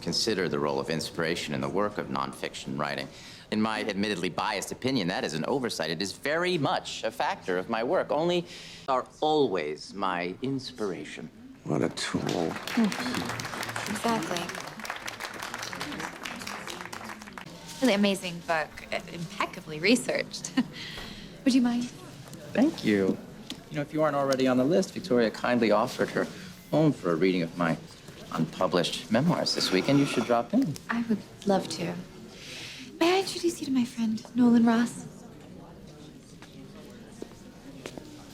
consider the role of inspiration in the work of nonfiction writing. In my admittedly biased opinion, that is an oversight. It is very much a factor of my work. Only are always my inspiration. What a tool. Exactly. Really amazing book. Impeccably researched. Would you mind? Thank you. You know, if you aren't already on the list, Victoria kindly offered her home for a reading of my unpublished memoirs this weekend. You should drop in. I would love to. May I introduce you to my friend, Nolan Ross?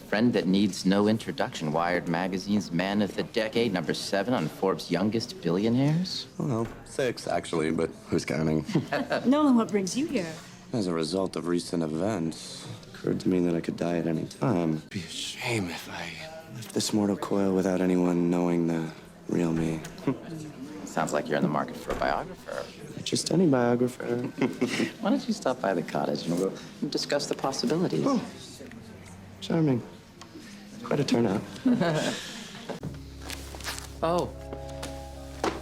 Friend that needs no introduction. Wired Magazine's Man of the Decade, number 7 on Forbes' Youngest Billionaires. Well, 6, actually, but who's counting? Nolan, what brings you here? As a result of recent events, it occurred to me that I could die at any time. It'd be a shame if I left this mortal coil without anyone knowing the real me. Sounds like you're in the market for a biographer. Just any biographer. Why don't you stop by the cottage and we'll discuss the possibilities? Oh, charming. Quite a turnout. Oh,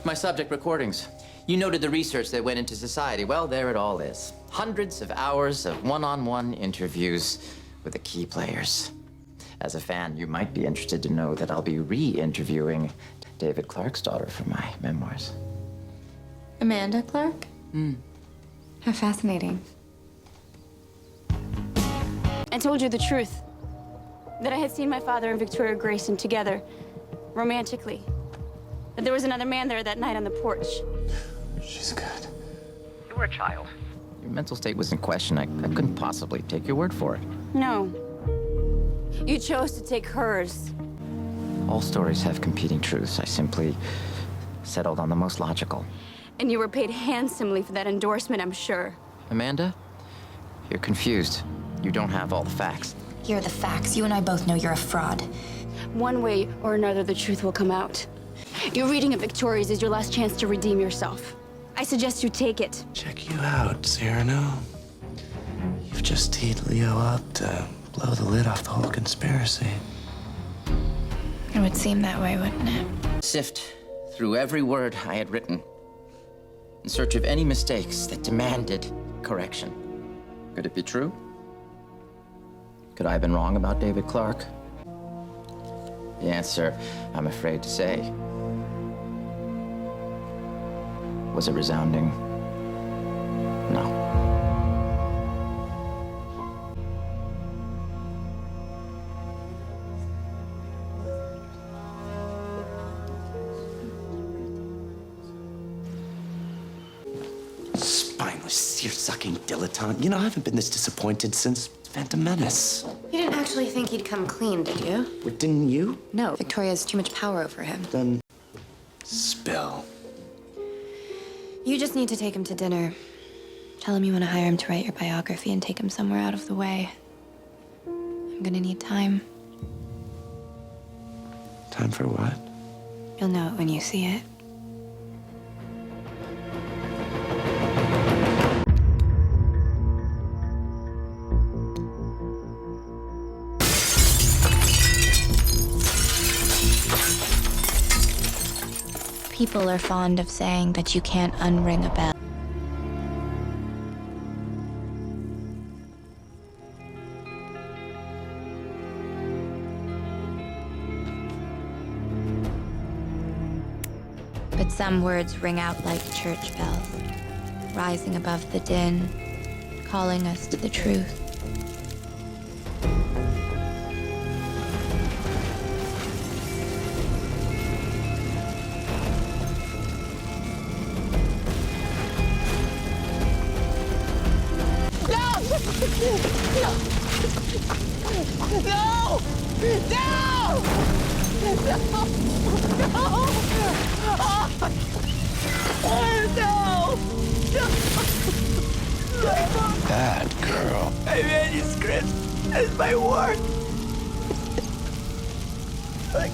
my subject recordings. You noted the research that went into society. Well, there it all is. Hundreds of hours of one-on-one interviews with the key players. As a fan, you might be interested to know that I'll be re-interviewing David Clarke's daughter for my memoirs. Amanda Clarke? How fascinating. I told you the truth. That I had seen my father and Victoria Grayson together, romantically. That there was another man there that night on the porch. She's good. You were a child. Your mental state was in question. I couldn't possibly take your word for it. No. You chose to take hers. All stories have competing truths. I simply settled on the most logical. And you were paid handsomely for that endorsement, I'm sure. Amanda, you're confused. You don't have all the facts. Here are the facts. You and I both know you're a fraud. One way or another, the truth will come out. Your reading of Victoria's is your last chance to redeem yourself. I suggest you take it. Check you out, Cyrano. You've just teed Leo up to blow the lid off the whole conspiracy. It would seem that way, wouldn't it? Sift through every word I had written in search of any mistakes that demanded correction. Could it be true? Could I have been wrong about David Clarke? The answer, I'm afraid to say, was a resounding no. Spineless, sear-sucking dilettante. You know, I haven't been this disappointed since Phantom Menace. You didn't actually think he'd come clean, did you? What, didn't you? No. Victoria has too much power over him. Then spill. You just need to take him to dinner. Tell him you want to hire him to write your biography and take him somewhere out of the way. I'm gonna need time. Time for what? You'll know it when you see it. People are fond of saying that you can't unring a bell. But some words ring out like church bells, rising above the din, calling us to the truth. Bad girl. My manuscript is my work. Like